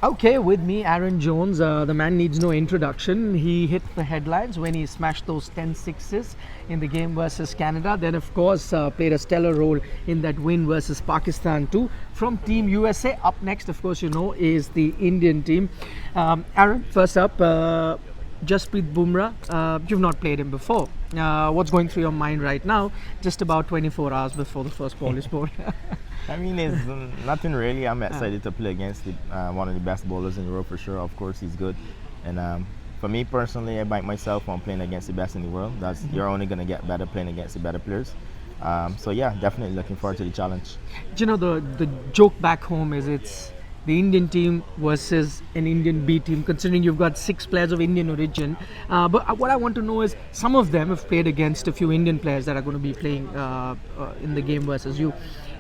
Okay, with me, Aaron Jones. The man needs no introduction. He hit the headlines when he smashed those 10 sixes in the game versus Canada. Then, of course, played a stellar role in that win versus Pakistan too. From Team USA, up next, of course, is the Indian team. Aaron, first up, Jasprit Bumrah. You've not played him before. What's going through your mind right now, just about 24 hours before the first ball is bowled? I mean, it's nothing really. I'm excited to play against one of the best bowlers in the world for sure. Of course, he's good. And for me personally, I back myself on playing against the best in the world. You're only going to get better playing against the better players. So yeah, definitely looking forward to the challenge. The joke back home is it's the Indian team versus an Indian B team, considering you've got 6 players of Indian origin. But what I want to know is, some of them have played against a few Indian players that are going to be playing in the game versus you.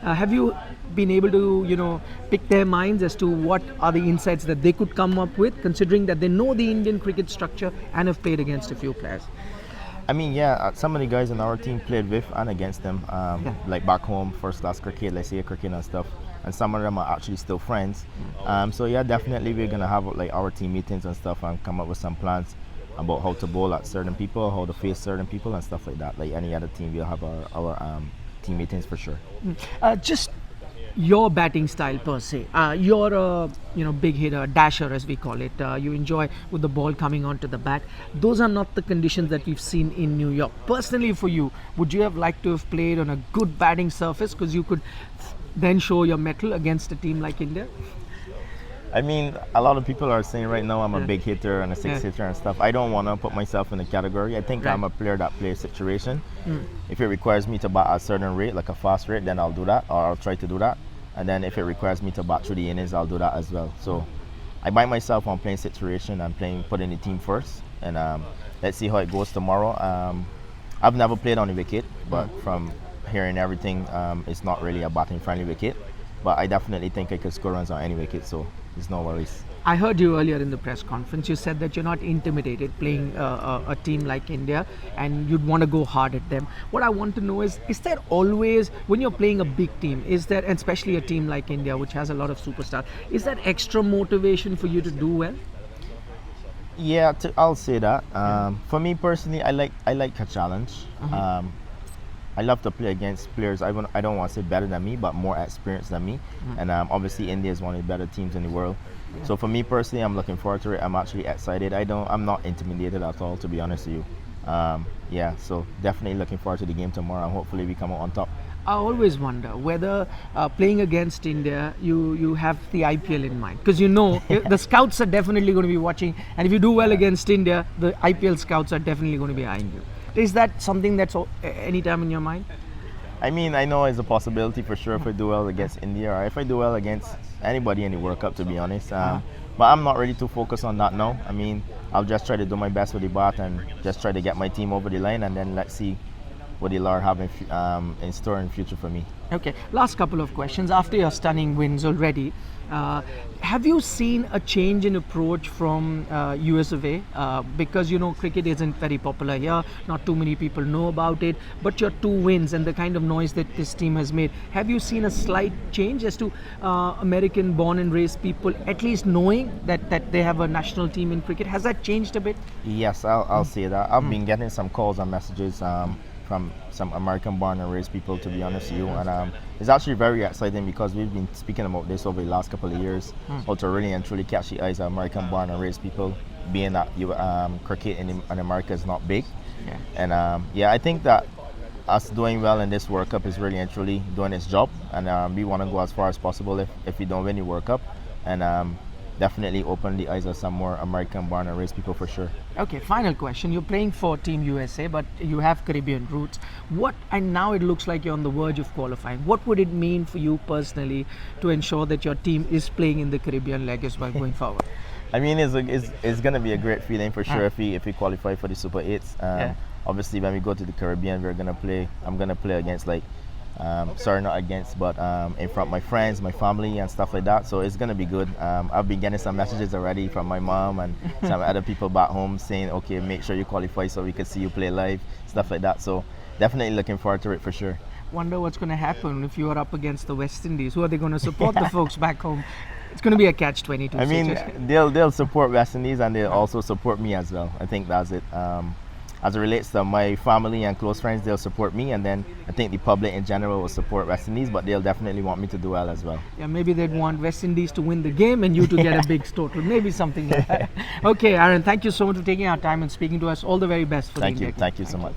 Have you been able to, pick their minds as to what are the insights that they could come up with, considering that they know the Indian cricket structure and have played against a few players? I mean, yeah, some of the guys on our team played with and against them, like back home, first class cricket, let's say cricket and stuff. And some of them are actually still friends. So yeah, definitely we're gonna have like our team meetings and stuff and come up with some plans about how to bowl at certain people, how to face certain people and stuff like that. Like any other team, we'll have our team meetings for sure. Just your batting style per se. You're a big hitter, dasher as we call it. You enjoy with the ball coming onto the bat. Those are not the conditions that we've seen in New York. Personally, for you, would you have liked to have played on a good batting surface, because you could then show your mettle against a team like India? I mean, a lot of people are saying right now I'm a big hitter and a six hitter and stuff. I don't want to put myself in a category. I think I'm a player that plays situation. If it requires me to bat at a certain rate, like a fast rate, then I'll do that, or I'll try to do that. And then if it requires me to bat through the innings, I'll do that as well. So I buy myself on playing situation and putting the team first. And let's see how it goes tomorrow. I've never played on the wicket, but from hearing everything, it's not really a batting friendly wicket. But I definitely think I could score runs on any wicket, so there's no worries. I heard you earlier in the press conference. You said that you're not intimidated playing a team like India, and you'd want to go hard at them. What I want to know is there always, when you're playing a big team, is there, and especially a team like India, which has a lot of superstars, is that extra motivation for you to do well? Yeah, I'll say that. For me personally, I like a challenge. I love to play against players. I don't want to say better than me, but more experienced than me. And obviously, India is one of the better teams in the world. So for me personally, I'm looking forward to it. I'm actually excited. I'm not intimidated at all, to be honest with you. Yeah, so definitely looking forward to the game tomorrow, and hopefully we come out on top. I always wonder whether playing against India, you have the IPL in mind, because the scouts are definitely going to be watching, and if you do well against India, the IPL scouts are definitely going to be eyeing you. Is that something that's anytime in your mind? I mean, I know it's a possibility for sure if I do well against India, or if I do well against anybody in the World Cup, to be honest. But I'm not really too focused on that now. I mean, I'll just try to do my best with the bat and just try to get my team over the line, and then let's see what the Lord have in store in the future for me. Okay, last couple of questions. After your stunning wins already, have you seen a change in approach from US of A? Because cricket isn't very popular here, not too many people know about it, but your 2 wins and the kind of noise that this team has made, have you seen a slight change as to American born and raised people at least knowing that they have a national team in cricket? Has that changed a bit? Yes, I'll say that. I've been getting some calls and messages from some American born and raised people, to be honest with you, and it's actually very exciting, because we've been speaking about this over the last couple of years, how to really and truly catch the eyes of American born and raised people, being that cricket in America is not big. And I think that us doing well in this World Cup is really and truly doing its job, and we want to go as far as possible if we don't win the World Cup, and definitely open the eyes of some more American born and raised people for sure. Okay, final question. You're playing for Team USA, but you have Caribbean roots. And now it looks like you're on the verge of qualifying. What would it mean for you personally to ensure that your team is playing in the Caribbean leg as well going forward? I mean, it's going to be a great feeling for sure if we qualify for the Super 8s. Obviously, when we go to the Caribbean, I'm going to play against not against, but in front of my friends, my family and stuff like that. So it's going to be good. I've been getting some messages already from my mom and some other people back home saying, okay, make sure you qualify so we can see you play live, stuff like that. So definitely looking forward to it for sure. Wonder what's going to happen if you are up against the West Indies. Who are they going to support, the folks back home? It's going to be a catch-22 I mean, situation. they'll support West Indies and they'll also support me as well. I think that's it. As it relates to my family and close friends, they'll support me, and then I think the public in general will support West Indies, but they'll definitely want me to do well as well. Yeah, maybe they'd want West Indies to win the game and you to get a big total. Maybe something like that. Okay, Aaron, thank you so much for taking our time and speaking to us. All the very best for Thank the you. India team. Thank you so much.